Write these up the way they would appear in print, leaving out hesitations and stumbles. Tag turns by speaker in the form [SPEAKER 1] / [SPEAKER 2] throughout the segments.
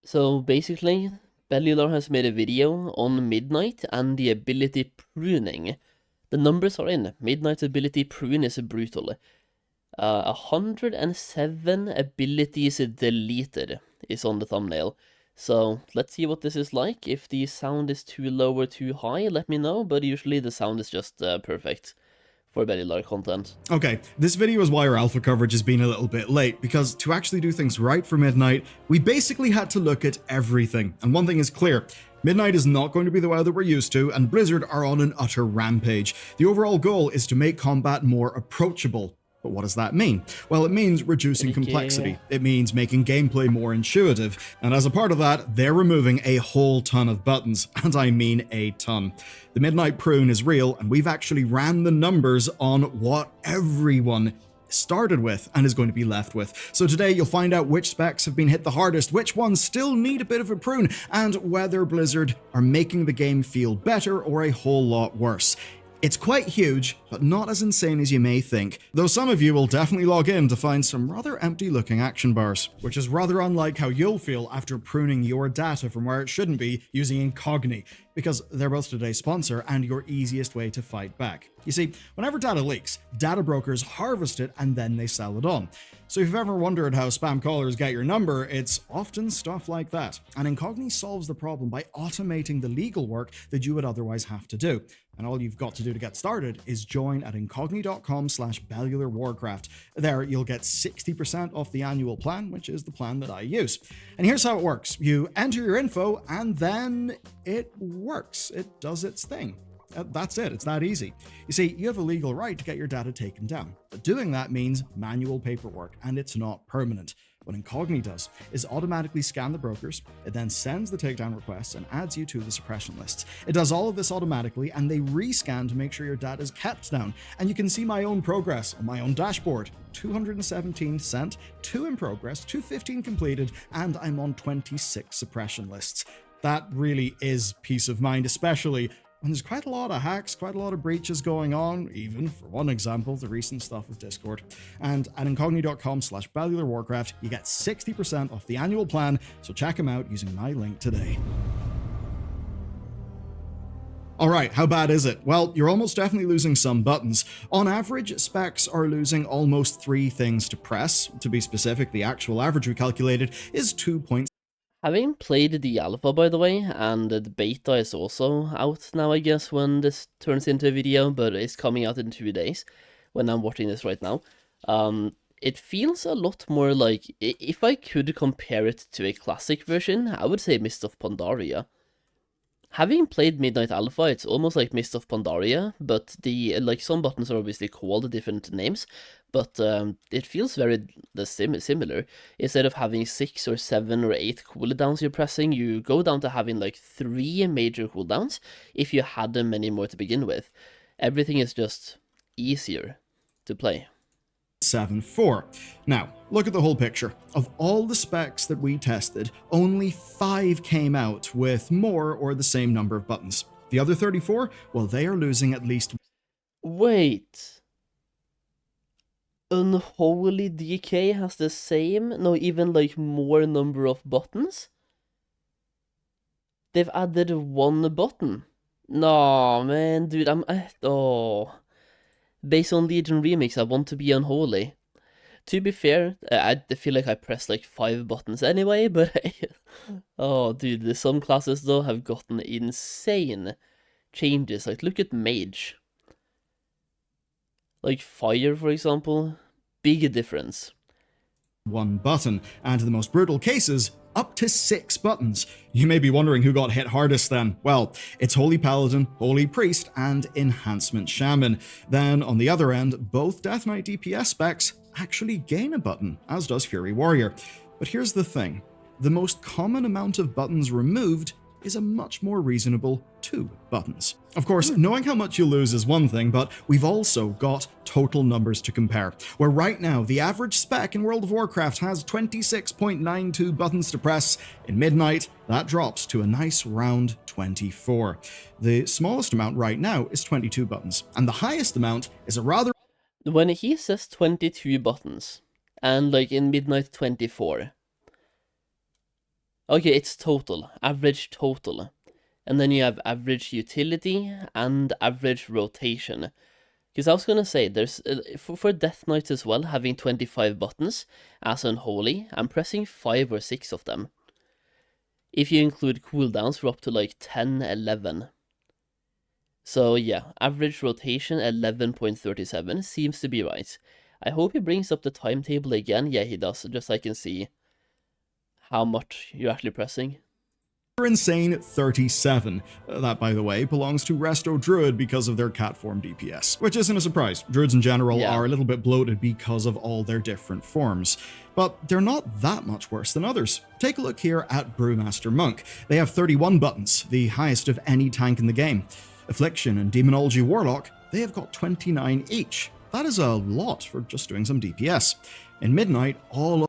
[SPEAKER 1] So basically, Bellular has made a video on Midnight and the ability Pruning. The numbers are in. Midnight's ability Prune is brutal. 107 abilities deleted is on the thumbnail. So let's see what this is like. If the sound is too low or too high, let me know, but usually the sound is just perfect for Bellular content.
[SPEAKER 2] Okay, this video is why our alpha coverage has been a little bit late, because to actually do things right for Midnight, we basically had to look at everything. And one thing is clear, Midnight is not going to be the WoW that we're used to, and Blizzard are on an utter rampage. The overall goal is to make combat more approachable. But what does that mean? Well, it means reducing complexity. It means making gameplay more intuitive. And as a part of that, they're removing a whole ton of buttons. And I mean a ton. The Midnight Prune is real, and we've actually ran the numbers on what everyone started with and is going to be left with. So today you'll find out which specs have been hit the hardest, which ones still need a bit of a prune, and whether Blizzard are making the game feel better or a whole lot worse. It's quite huge, but not as insane as you may think, though some of you will definitely log in to find some rather empty looking action bars, which is rather unlike how you'll feel after pruning your data from where it shouldn't be using Incogni, because they're both today's sponsor and your easiest way to fight back. You see, whenever data leaks, data brokers harvest it and then they sell it on. So if you've ever wondered how spam callers get your number, it's often stuff like that. And Incogni solves the problem by automating the legal work that you would otherwise have to do. And all you've got to do to get started is join at incogni.com/bellularwarcraft. There, you'll get 60% off the annual plan, which is the plan that I use. And here's how it works. You enter your info, and then it works. It does its thing. That's it. It's that easy. You see, you have a legal right to get your data taken down, but doing that means manual paperwork, and it's not permanent. What Incogni does is automatically scan the brokers, it then sends the takedown requests and adds you to the suppression lists. It does all of this automatically, and they rescan to make sure your data is kept down. And you can see my own progress on my own dashboard. 217 sent, 2 in progress, 215 completed, and I'm on 26 suppression lists. That really is peace of mind, especially when there's quite a lot of hacks, quite a lot of breaches going on, even, for one example, the recent stuff with Discord. And at incogni.com/bellularwarcraft, you get 60% off the annual plan, so check them out using my link today. Alright, how bad is it? Well, you're almost definitely losing some buttons. On average, specs are losing almost 3 things to press. To be specific, the actual average we calculated is 2.6.
[SPEAKER 1] Having played the alpha, by the way, and the beta is also out now, I guess, when this turns into a video, but it's coming out in 2 days, when I'm watching this right now. It feels a lot more like, if I could compare it to a classic version, I would say Mist of Pandaria. Having played Midnight Alpha, it's almost like Mist of Pandaria, but some buttons are obviously called different names, but it feels very similar. Instead of having 6 or 7 or 8 cooldowns you're pressing, you go down to having like 3 major cooldowns, if you had them many more to begin with. Everything is just easier to play.
[SPEAKER 2] 7.4. Now, look at the whole picture. Of all the specs that we tested, only 5 came out with more or the same number of buttons. The other 34, well, they are losing at least...
[SPEAKER 1] Wait. Unholy DK has the same, no, even like more number of buttons? They've added 1 button. No, man, dude, oh. Based on Legion Remix, I want to be unholy. To be fair, I feel like I pressed like 5 buttons anyway, but oh, dude, some classes though have gotten insane changes. Like, look at Mage. Like Fire, for example, big difference.
[SPEAKER 2] 1 button, and in the most brutal cases, up to 6 buttons. You may be wondering who got hit hardest then. Well, it's Holy Paladin, Holy Priest, and Enhancement Shaman. Then, on the other end, both Death Knight DPS specs actually gain a button, as does Fury Warrior. But here's the thing. The most common amount of buttons removed is a much more reasonable 2 buttons. Of course, knowing how much you lose is one thing, but we've also got total numbers to compare, where right now the average spec in World of Warcraft has 26.92 buttons to press. In Midnight, that drops to a nice round 24. The smallest amount right now is 22 buttons, and the highest amount is a rather...
[SPEAKER 1] When he says 22 buttons, and like in Midnight 24, Okay, it's total, average total. And then you have average utility and average rotation. Because I was gonna say, there's for Death Knights as well, having 25 buttons as unholy, I'm pressing 5 or 6 of them. If you include cooldowns, we're up to like 10, 11. So yeah, average rotation 11.37 seems to be right. I hope he brings up the timetable again. Yeah, he does, just so I can see how much you're actually pressing.
[SPEAKER 2] Insane 37. That, by the way, belongs to Resto Druid because of their cat form DPS, which isn't a surprise. Druids in general are a little bit bloated because of all their different forms, but they're not that much worse than others. Take a look here at Brewmaster Monk. They have 31 buttons, the highest of any tank in the game. Affliction and Demonology Warlock, they have got 29 each. That is a lot for just doing some DPS. In Midnight, all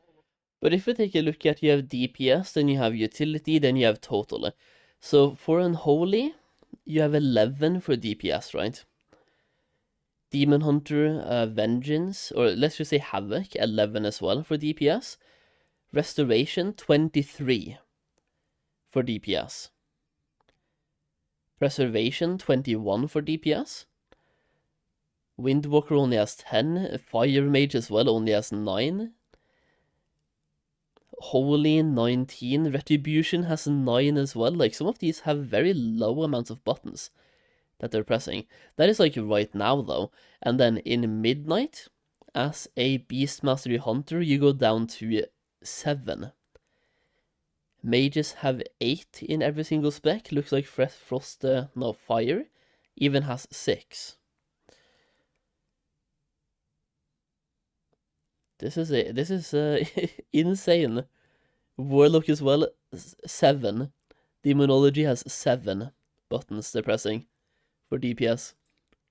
[SPEAKER 1] But if we take a look at, you have DPS, then you have utility, then you have total. So for Unholy, you have 11 for DPS, right? Demon Hunter, Vengeance, or let's just say Havoc, 11 as well for DPS. Restoration, 23 for DPS. Preservation, 21 for DPS. Windwalker only has 10, Fire Mage as well only has 9. Holy 19, Retribution has 9 as well. Like, some of these have very low amounts of buttons that they're pressing. That is like right now though. And then in Midnight, as a Beast Mastery Hunter, you go down to 7. Mages have 8 in every single spec. Looks like Fire even has 6. This is insane. Warlock as well, 7. Demonology has 7 buttons they're pressing for DPS.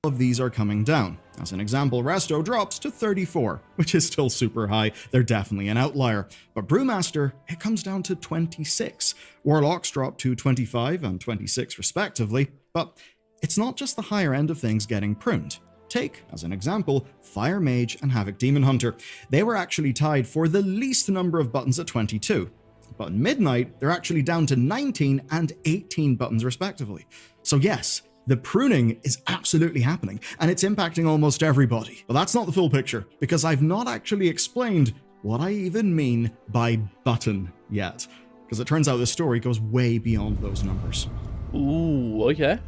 [SPEAKER 2] of these are coming down. As an example, Resto drops to 34, which is still super high. They're definitely an outlier. But Brewmaster, it comes down to 26. Warlocks drop to 25 and 26 respectively, but it's not just the higher end of things getting pruned. Take, as an example, Fire Mage and Havoc Demon Hunter. They were actually tied for the least number of buttons at 22. But in Midnight, they're actually down to 19 and 18 buttons respectively. So yes, the pruning is absolutely happening, and it's impacting almost everybody. But that's not the full picture, because I've not actually explained what I even mean by button yet. Because it turns out this story goes way beyond those numbers.
[SPEAKER 1] Ooh, okay.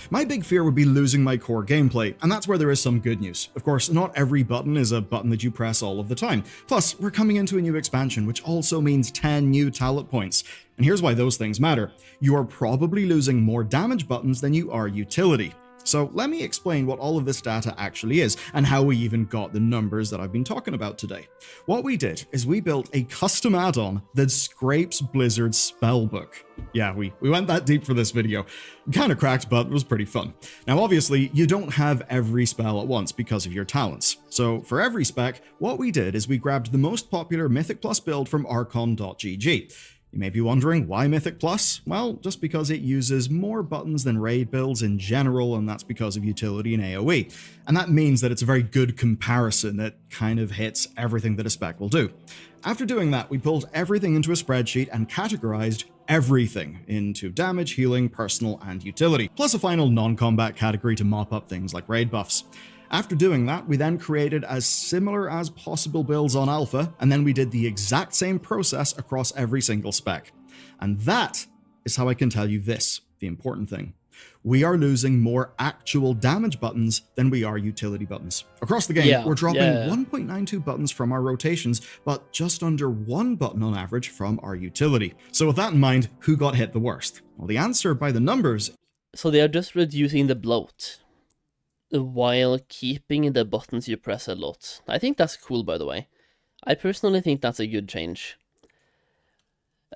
[SPEAKER 2] My big fear would be losing my core gameplay, and that's where there is some good news. Of course, not every button is a button that you press all of the time. Plus, we're coming into a new expansion, which also means 10 new talent points. And here's why those things matter. You are probably losing more damage buttons than you are utility. So let me explain what all of this data actually is, and how we even got the numbers that I've been talking about today. What we did is we built a custom add-on that scrapes Blizzard's spellbook. Yeah, we went that deep for this video. Kinda cracked, but it was pretty fun. Now obviously, you don't have every spell at once because of your talents. So for every spec, what we did is we grabbed the most popular Mythic Plus build from Archon.gg. You may be wondering, why Mythic Plus? Well, just because it uses more buttons than raid builds in general, and that's because of utility and AoE. And that means that it's a very good comparison that kind of hits everything that a spec will do. After doing that, we pulled everything into a spreadsheet and categorized everything into damage, healing, personal, and utility, plus a final non-combat category to mop up things like raid buffs. After doing that, we then created as similar as possible builds on Alpha, and then we did the exact same process across every single spec. And that is how I can tell you this, the important thing. We are losing more actual damage buttons than we are utility buttons. Across the game, we're dropping 1.92 buttons from our rotations, but just under 1 button on average from our utility. So with that in mind, who got hit the worst? Well, the answer by the numbers...
[SPEAKER 1] So they are just reducing the bloat while keeping the buttons you press a lot. I think that's cool, by the way. I personally think that's a good change.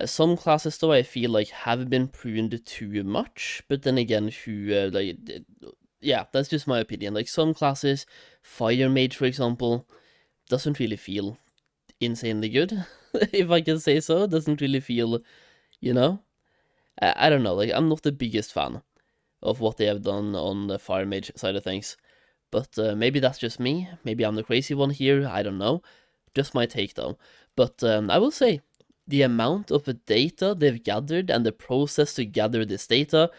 [SPEAKER 1] Some classes, though, I feel like have been pruned too much, but then again, yeah, that's just my opinion. Like, some classes, Fire Mage, for example, doesn't really feel insanely good, if I can say so. Doesn't really feel, you know? I don't know, like, I'm not the biggest fan of what they have done on the Fire Mage side of things. But maybe that's just me. Maybe I'm the crazy one here. I don't know. Just my take, though. But I will say, the amount of data they've gathered and the process to gather this data,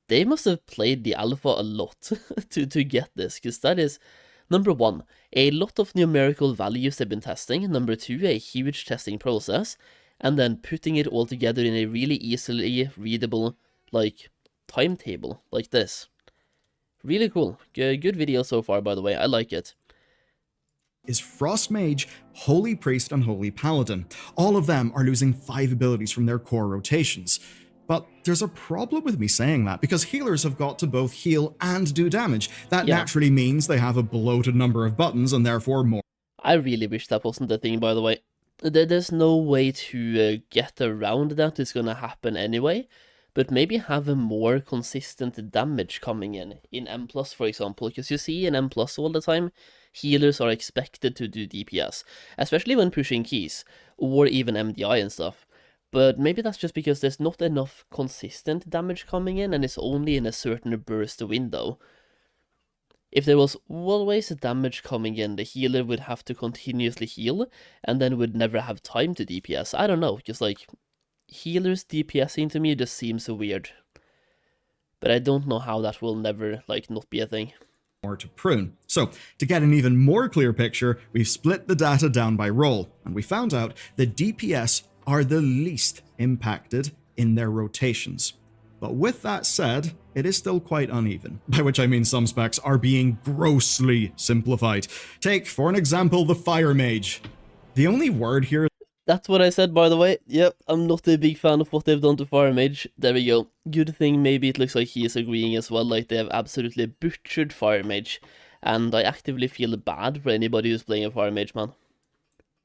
[SPEAKER 1] they must have played the alpha a lot to get this, because that is, number one, a lot of numerical values they've been testing, number two, a huge testing process, and then putting it all together in a really easily readable, like, timetable, like this. Really cool. Good video so far, by the way, I like it.
[SPEAKER 2] Is Frost Mage, Holy Priest, and Holy Paladin. All of them are losing 5 abilities from their core rotations. But there's a problem with me saying that, because healers have got to both heal and do damage. That naturally means they have a bloated number of buttons and therefore more.
[SPEAKER 1] I really wish that wasn't a thing, by the way. There's no way to get around that, it's gonna happen anyway. But maybe have a more consistent damage coming in M+, for example, because you see in M+ all the time, healers are expected to do DPS, especially when pushing keys, or even MDI and stuff. But maybe that's just because there's not enough consistent damage coming in, and it's only in a certain burst window. If there was always damage coming in, the healer would have to continuously heal, and then would never have time to DPS. I don't know, because like, healers DPSing to me just seems so weird. But I don't know how that will never, like, not be a thing.
[SPEAKER 2] More to prune. So, to get an even more clear picture, we've split the data down by role, and we found out that DPS are the least impacted in their rotations. But with that said, it is still quite uneven, by which I mean some specs are being grossly simplified. Take, for an example, the Fire Mage. The only word here...
[SPEAKER 1] That's what I said, by the way. Yep, I'm not a big fan of what they've done to Fire Mage. There we go. Good thing maybe it looks like he is agreeing as well, like they have absolutely butchered Fire Mage. And I actively feel bad for anybody who's playing a Fire Mage, man.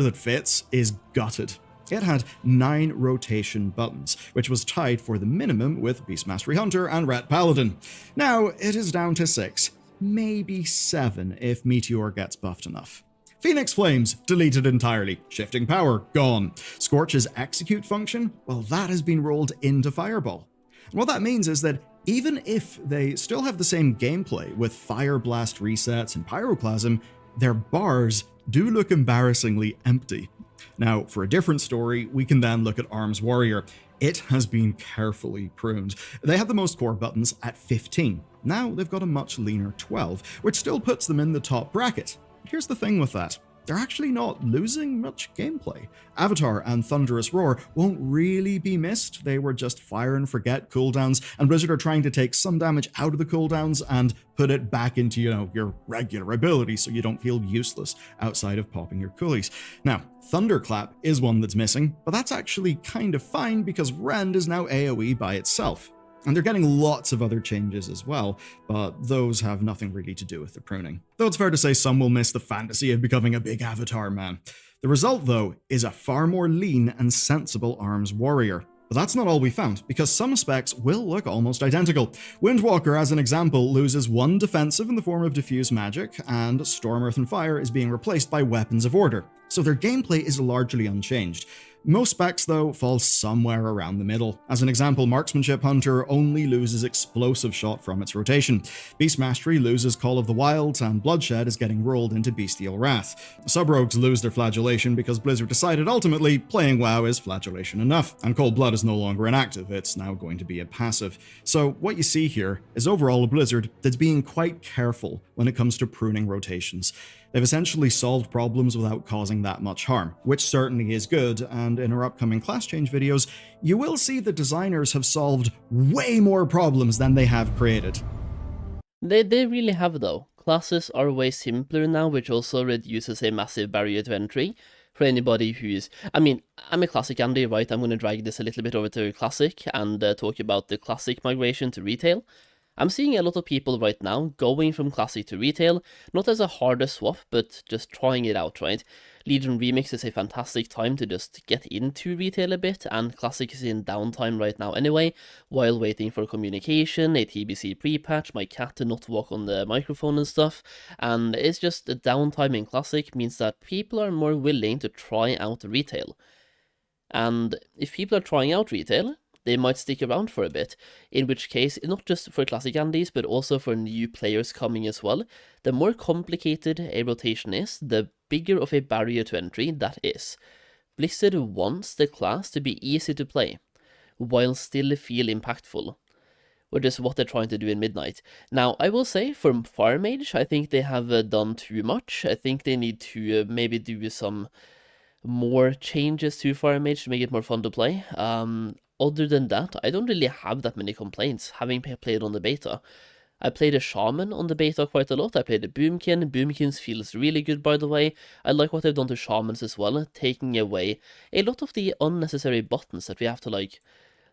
[SPEAKER 2] That fits is gutted. It had 9 rotation buttons, which was tied for the minimum with Beast Mastery Hunter and Ret Paladin. Now, it is down to 6, maybe 7 if Meteor gets buffed enough. Phoenix Flames, deleted entirely. Shifting Power, gone. Scorch's execute function, well, that has been rolled into Fireball. And what that means is that even if they still have the same gameplay with Fire Blast resets and Pyroclasm, their bars do look embarrassingly empty. Now, for a different story, we can then look at Arms Warrior. It has been carefully pruned. They had the most core buttons at 15. Now they've got a much leaner 12, which still puts them in the top bracket. Here's the thing with that. They're actually not losing much gameplay. Avatar and Thunderous Roar won't really be missed. They were just fire and forget cooldowns, and Blizzard are trying to take some damage out of the cooldowns and put it back into, your regular ability so you don't feel useless outside of popping your coolies. Now, Thunderclap is one that's missing, but that's actually kind of fine because Rend is now AoE by itself. And they're getting lots of other changes as well, but those have nothing really to do with the pruning. Though it's fair to say some will miss the fantasy of becoming a big avatar man. The result, though, is a far more lean and sensible Arms Warrior. But that's not all we found, because some specs will look almost identical. Windwalker, as an example, loses 1 defensive in the form of Diffuse Magic, and Storm, Earth, and Fire is being replaced by Weapons of Order. So their gameplay is largely unchanged. Most specs, though, fall somewhere around the middle. As an example, Marksmanship Hunter only loses Explosive Shot from its rotation. Beast Mastery loses Call of the Wild, and Bloodshed is getting rolled into Bestial Wrath. Sub-Rogues lose their Flagellation because Blizzard decided ultimately playing WoW is Flagellation enough, and Cold Blood is no longer an active, it's now going to be a passive. So what you see here is overall a Blizzard that's being quite careful when it comes to pruning rotations. They've essentially solved problems without causing that much harm, which certainly is good, and in our upcoming class change videos, you will see that designers have solved way more problems than they have created.
[SPEAKER 1] They really have though. Classes are way simpler now, which also reduces a massive barrier to entry for anybody who's... I'm a Classic Andy, right? I'm going to drag this a little bit over to Classic and talk about the Classic migration to retail. I'm seeing a lot of people right now going from Classic to Retail, not as a harder swap, but just trying it out, right? Legion Remix is a fantastic time to just get into Retail a bit, and Classic is in downtime right now anyway, while waiting for communication, a TBC pre-patch, my cat to not walk on the microphone and stuff, and it's just the downtime in Classic means that people are more willing to try out Retail. And if people are trying out Retail, they might stick around for a bit, in which case, not just for Classic Andes, but also for new players coming as well, the more complicated a rotation is, the bigger of a barrier to entry that is. Blizzard wants the class to be easy to play, while still feel impactful, which is what they're trying to do in Midnight. Now, I will say, for Fire Mage, I think they have done too much. I think they need to maybe do some more changes to Fire Mage to make it more fun to play. Other than that, I don't really have that many complaints, having played on the beta. I played a Shaman on the beta quite a lot. I played a Boomkin. Boomkins feels really good, by the way. I like what they've done to Shamans as well, taking away a lot of the unnecessary buttons that we have to, like,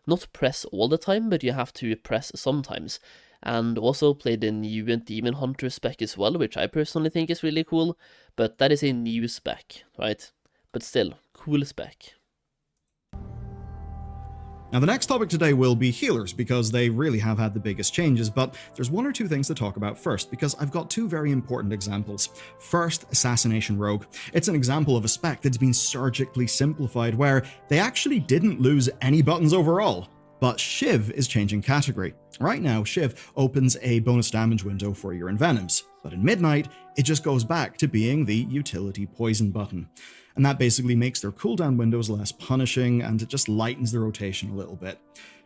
[SPEAKER 1] not press all the time, but you have to press sometimes. And also played the new Demon Hunter spec as well, which I personally think is really cool, but that is a new spec, right? But still, cool spec.
[SPEAKER 2] Now, the next topic today will be healers, because they really have had the biggest changes, but there's one or two things to talk about first, because I've got two very important examples. First, Assassination Rogue. It's an example of a spec that's been surgically simplified, where they actually didn't lose any buttons overall. But Shiv is changing category. Right now, Shiv opens a bonus damage window for your Envenoms, but in Midnight, it just goes back to being the utility poison button. And that basically makes their cooldown windows less punishing, and it just lightens the rotation a little bit.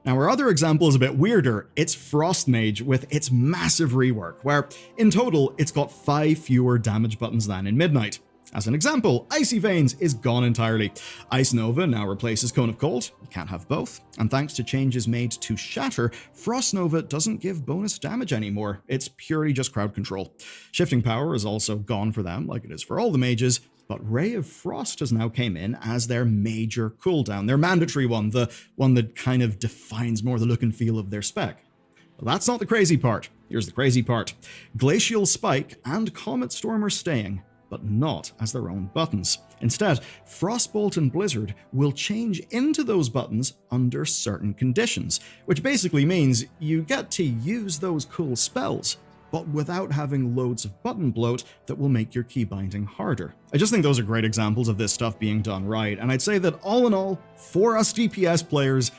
[SPEAKER 2] Now, our other example is a bit weirder. It's Frost Mage with its massive rework, where in total, it's got 5 fewer damage buttons than in Midnight. As an example, Icy Veins is gone entirely. Ice Nova now replaces Cone of Cold, you can't have both, and thanks to changes made to Shatter, Frost Nova doesn't give bonus damage anymore, it's purely just crowd control. Shifting Power is also gone for them, like it is for all the mages, but Ray of Frost has now came in as their major cooldown, their mandatory one, the one that kind of defines more the look and feel of their spec. But that's not the crazy part. Here's the crazy part. Glacial Spike and Comet Storm are staying, but not as their own buttons. Instead, Frostbolt and Blizzard will change into those buttons under certain conditions, which basically means you get to use those cool spells, but without having loads of button bloat that will make your key binding harder. I just think those are great examples of this stuff being done right, and I'd say that all in all, for us DPS players,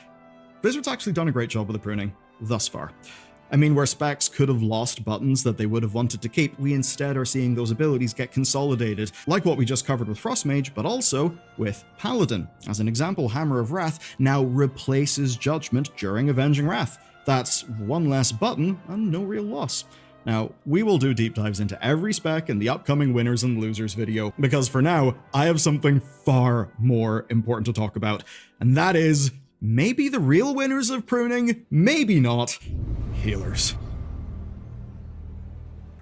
[SPEAKER 2] Blizzard's actually done a great job with the pruning, thus far. I mean, where specs could have lost buttons that they would have wanted to keep, we instead are seeing those abilities get consolidated, like what we just covered with Frostmage, but also with Paladin. As an example, Hammer of Wrath now replaces Judgment during Avenging Wrath. That's one less button and no real loss. Now, we will do deep dives into every spec in the upcoming winners and losers video, because for now, I have something far more important to talk about, and that is maybe the real winners of pruning, maybe not. Healers.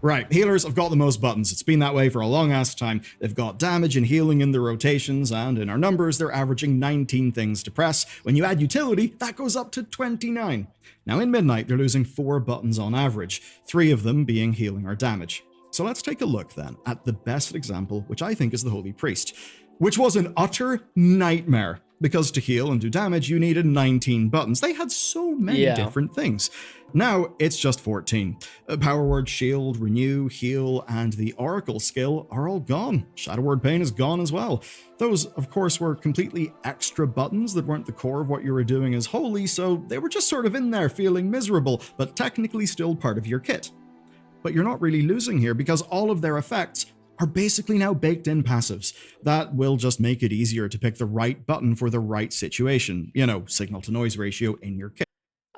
[SPEAKER 2] Right, healers have got the most buttons. It's been that way for a long ass time. They've got damage and healing in their rotations, and in our numbers, they're averaging 19 things to press. When you add utility, that goes up to 29. Now in Midnight, they're losing 4 buttons on average, 3 of them being healing or damage. So let's take a look then at the best example, which I think is the Holy Priest, which was an utter nightmare. Because to heal and do damage, you needed 19 buttons. They had so many different things. Now, it's just 14. Power Word, Shield, Renew, Heal, and the Oracle skill are all gone. Shadow Word Pain is gone as well. Those, of course, were completely extra buttons that weren't the core of what you were doing as Holy, so they were just sort of in there feeling miserable, but technically still part of your kit. But you're not really losing here, because all of their effects are basically now baked-in passives. That will just make it easier to pick the right button for the right situation. You know, signal-to-noise ratio in your kit.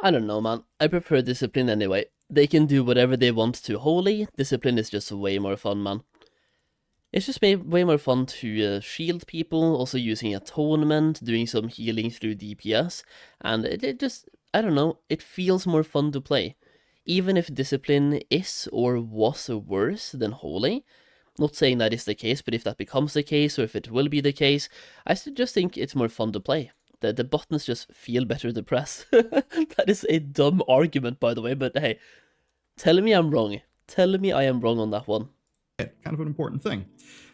[SPEAKER 1] I don't know, man. I prefer Discipline anyway. They can do whatever they want to Holy. Discipline is just way more fun, man. It's just way more fun to shield people, also using Atonement, doing some healing through DPS, and it just, I don't know, it feels more fun to play. Even if Discipline is or was worse than Holy. Not saying that is the case, but if that becomes the case, or if it will be the case, I just think it's more fun to play. The buttons just feel better to press. That is a dumb argument, by the way, but hey, tell me I'm wrong. Tell me I am wrong on that one.
[SPEAKER 2] Kind of an important thing.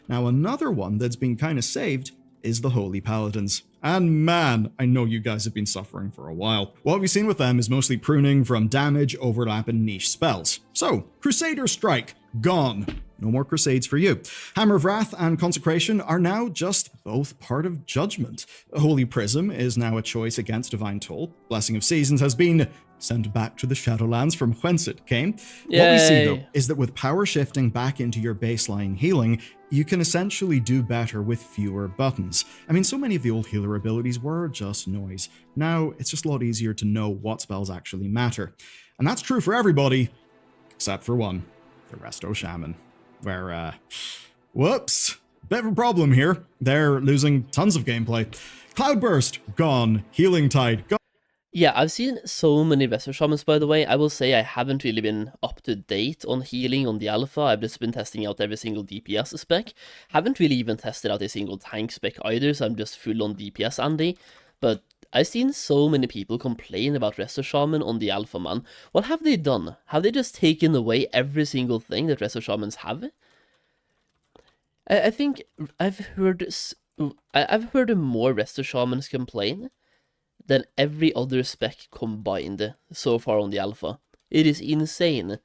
[SPEAKER 2] Now, another one that's been kind of saved is the Holy Paladins. And man, I know you guys have been suffering for a while. What we've seen with them is mostly pruning from damage, overlap, and niche spells. So, Crusader Strike, gone. no more Crusades for you. Hammer of Wrath and Consecration are now just both part of Judgment. Holy Prism is now a choice against Divine Toll. Blessing of Seasons has been sent back to the Shadowlands from whence it came.
[SPEAKER 1] Yay.
[SPEAKER 2] What we see, though, is that with power shifting back into your baseline healing, you can essentially do better with fewer buttons. I mean, so many of the old healer abilities were just noise. Now, it's just a lot easier to know what spells actually matter. And that's true for everybody, except for one, the Resto Shaman, where, whoops, bit of a problem here. They're losing tons of gameplay. Cloudburst, gone. Healing Tide, gone.
[SPEAKER 1] Yeah, I've seen so many Resto Shamans, by the way. I will say I haven't really been up to date on healing on the alpha. I've just been testing out every single DPS spec. Haven't really even tested out a single tank spec either, so I'm just full on DPS Andy. But I've seen so many people complain about Resto Shaman on the alpha, man. What have they done? Have they just taken away every single thing that Resto Shamans have? I think I've heard more Resto Shamans complain than every other spec combined so far on the alpha. It is insane.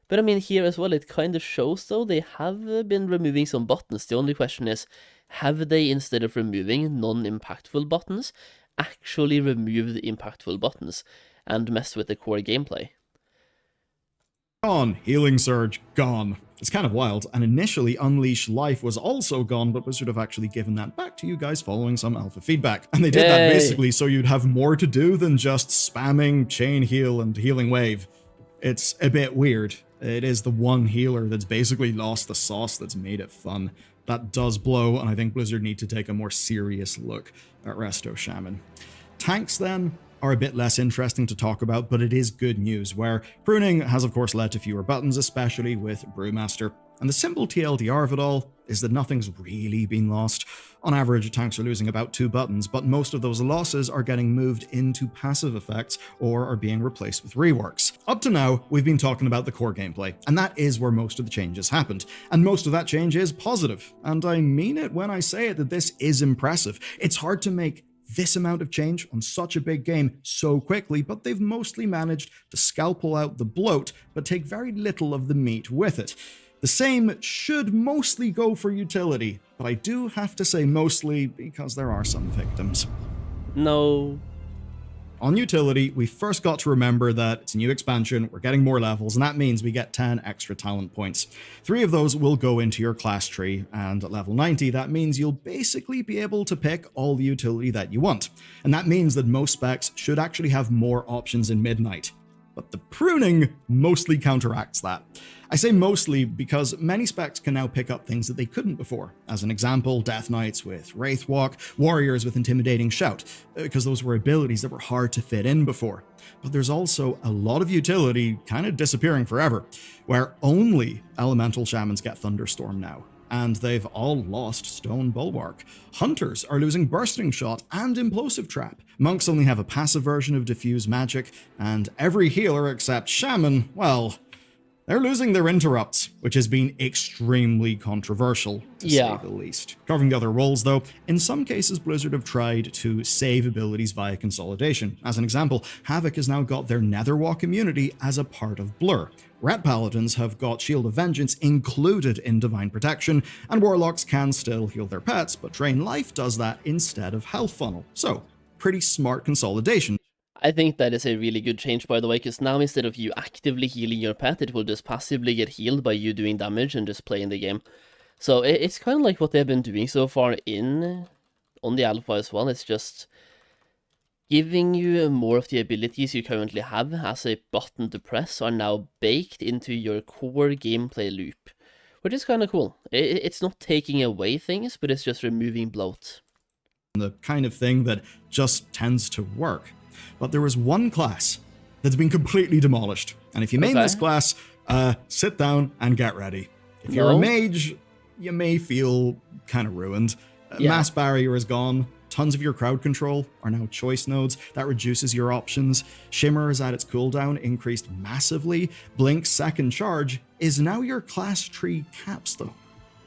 [SPEAKER 1] But I mean, here as well, it kind of shows, though, they have been removing some buttons. The only question is, have they, instead of removing non-impactful buttons, actually removed impactful buttons and messed with the core gameplay?
[SPEAKER 2] Gone. Healing Surge, gone. It's kind of wild, and initially Unleash Life was also gone, but Blizzard have actually given that back to you guys following some alpha feedback. And they did that basically so you'd have more to do than just spamming Chain Heal and Healing Wave. It's a bit weird. It is the one healer that's basically lost the sauce that's made it fun. That does blow, and I think Blizzard need to take a more serious look at Resto Shaman. Tanks, then, are a bit less interesting to talk about, but it is good news, where pruning has of course led to fewer buttons, especially with Brewmaster. And the simple TLDR of it all is that nothing's really been lost. On average, tanks are losing about 2 buttons, but most of those losses are getting moved into passive effects or are being replaced with reworks. Up to now, we've been talking about the core gameplay, and that is where most of the changes happened. And most of that change is positive. And I mean it when I say it that this is impressive. It's hard to make this amount of change on such a big game so quickly, but they've mostly managed to scalpel out the bloat, but take very little of the meat with it. The same should mostly go for utility, but I do have to say mostly because there are some victims.
[SPEAKER 1] No.
[SPEAKER 2] On utility, we first got to remember that it's a new expansion, we're getting more levels, and that means we get 10 extra talent points. 3 of those will go into your class tree, and at level 90, that means you'll basically be able to pick all the utility that you want. And that means that most specs should actually have more options in Midnight. But the pruning mostly counteracts that. I say mostly because many specs can now pick up things that they couldn't before. As an example, Death Knights with Wraithwalk, Warriors with Intimidating Shout, because those were abilities that were hard to fit in before. But there's also a lot of utility kind of disappearing forever, where only Elemental Shamans get Thunderstorm now. And they've all lost Stone Bulwark. Hunters are losing Bursting Shot and Implosive Trap. Monks only have a passive version of Diffuse Magic, and every healer except Shaman, well, they're losing their interrupts, which has been extremely controversial, to say the least. Covering the other roles, though, in some cases Blizzard have tried to save abilities via consolidation. As an example, Havoc has now got their Netherwalk immunity as a part of Blur. Rat Paladins have got Shield of Vengeance included in Divine Protection, and Warlocks can still heal their pets, but Drain Life does that instead of Health Funnel. So, pretty smart consolidation.
[SPEAKER 1] I think that is a really good change, by the way, because now instead of you actively healing your pet, it will just passively get healed by you doing damage and just playing the game. So it's kind of like what they've been doing so far on the alpha as well. It's just giving you more of the abilities you currently have as a button to press are now baked into your core gameplay loop, which is kind of cool. It's not taking away things, but it's just removing bloat.
[SPEAKER 2] The kind of thing that just tends to work. But there is one class that's been completely demolished. And if you main this class, sit down and get ready. If you're a mage, you may feel kind of ruined. Mass Barrier is gone. Tons of your crowd control are now choice nodes. That reduces your options. Shimmer is at its cooldown, increased massively. Blink's second charge is now your class tree capstone.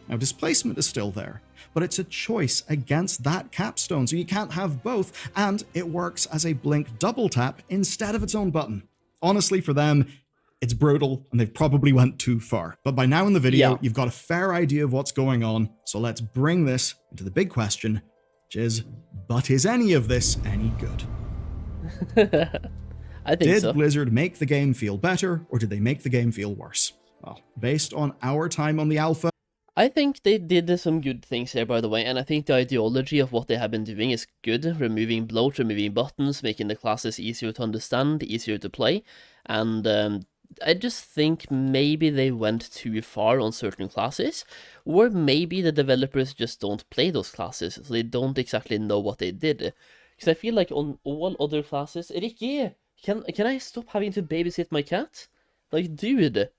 [SPEAKER 2] Now, displacement is still there, but it's a choice against that capstone, so you can't have both, and it works as a blink double tap instead of its own button. Honestly, for them, It's brutal, and they've probably went too far. But by now in the video,
[SPEAKER 1] Yeah.
[SPEAKER 2] you've got a fair idea of what's going on, so let's bring this into the big question, which is, but is any of this any good?
[SPEAKER 1] I think
[SPEAKER 2] Did
[SPEAKER 1] so.
[SPEAKER 2] Blizzard make the game feel better, or did they make the game feel worse? Well, based on our time on the alpha,
[SPEAKER 1] I think they did some good things here, by the way, and I think the ideology of what they have been doing is good. Removing bloat, removing buttons, making the classes easier to understand, easier to play, and I just think maybe they went too far on certain classes, or maybe the developers just don't play those classes, so they don't exactly know what they did. Because I feel like on all other classes... Ricky! Can I stop having to babysit my cat? Like, dude...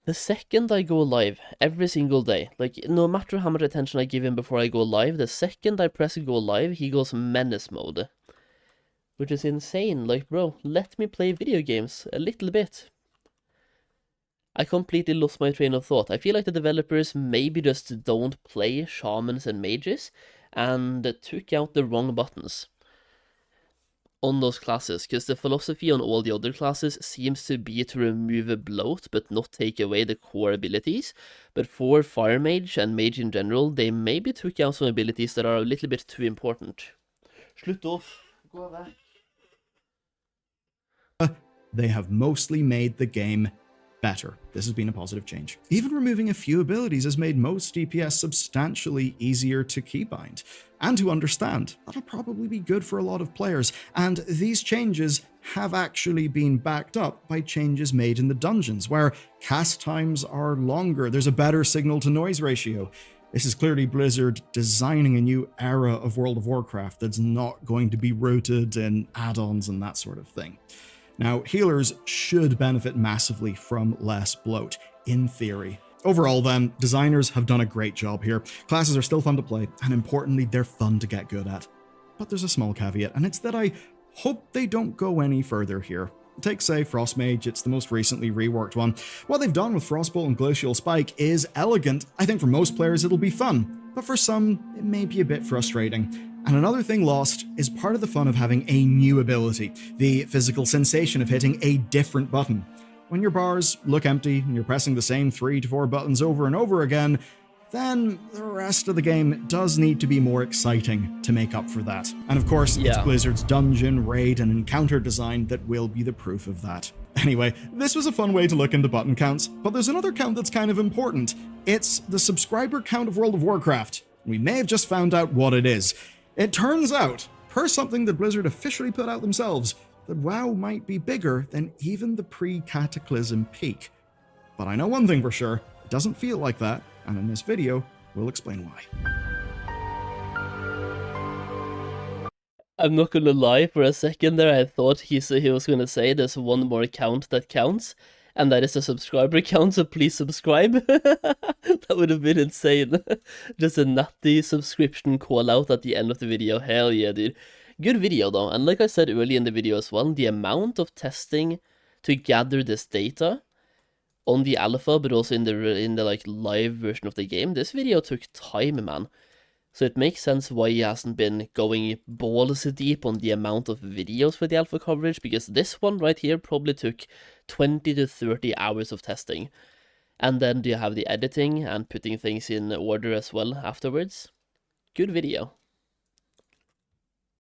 [SPEAKER 1] The second I go live, every single day, like, no matter how much attention I give him before I go live, the second I press go live, he goes menace mode. Which is insane. Like, bro, let me play video games a little bit. I completely lost my train of thought. I feel like the developers maybe just don't play shamans and mages, and took out the wrong buttons on those classes, because the philosophy on all the other classes seems to be to remove a bloat but not take away the core abilities. But for Fire Mage and Mage in general, they maybe took out some abilities that are a little bit too important. Slutt off. Gå vekk.
[SPEAKER 2] they have mostly made the game better. This has been a positive change. Even removing a few abilities has made most DPS substantially easier to keybind and to understand. That'll probably be good for a lot of players, and these changes have actually been backed up by changes made in the dungeons, where cast times are longer, there's a better signal-to-noise ratio. This is clearly Blizzard designing a new era of World of Warcraft that's not going to be rooted in add-ons and that sort of thing. Now, healers should benefit massively from less bloat, in theory. Overall then, designers have done a great job here. Classes are still fun to play, and importantly, they're fun to get good at. But there's a small caveat, and it's that I hope they don't go any further here. Take, say, Frost Mage, it's the most recently reworked one. What they've done with Frostbolt and Glacial Spike is elegant. I think for most players it'll be fun, but for some, it may be a bit frustrating. And another thing lost is part of the fun of having a new ability, the physical sensation of hitting a different button. When your bars look empty and you're pressing the same 3 to 4 buttons over and over again, then the rest of the game does need to be more exciting to make up for that. And of course, it's Blizzard's dungeon, raid, and encounter design that will be the proof of that. Anyway, this was a fun way to look into button counts, but there's another count that's kind of important. It's the subscriber count of World of Warcraft. We may have just found out what it is. It turns out, per something that Blizzard officially put out themselves, that WoW might be bigger than even the pre-Cataclysm peak. But I know one thing for sure, it doesn't feel like that, and in this video, we'll explain why.
[SPEAKER 1] I'm not gonna lie, for a second there I thought he was gonna say there's one more count that counts, and that is the subscriber count, so please subscribe. That would have been insane. Just a nutty subscription call out at the end of the video. Hell yeah, dude. Good video though, and like I said earlier in the video as well, the amount of testing to gather this data on the alpha, but also in the like live version of the game, this video took time, man. So it makes sense why he hasn't been going balls deep on the amount of videos for the alpha coverage, because this one right here probably took 20 to 30 hours of testing. And then do you have the editing and putting things in order as well afterwards? Good video.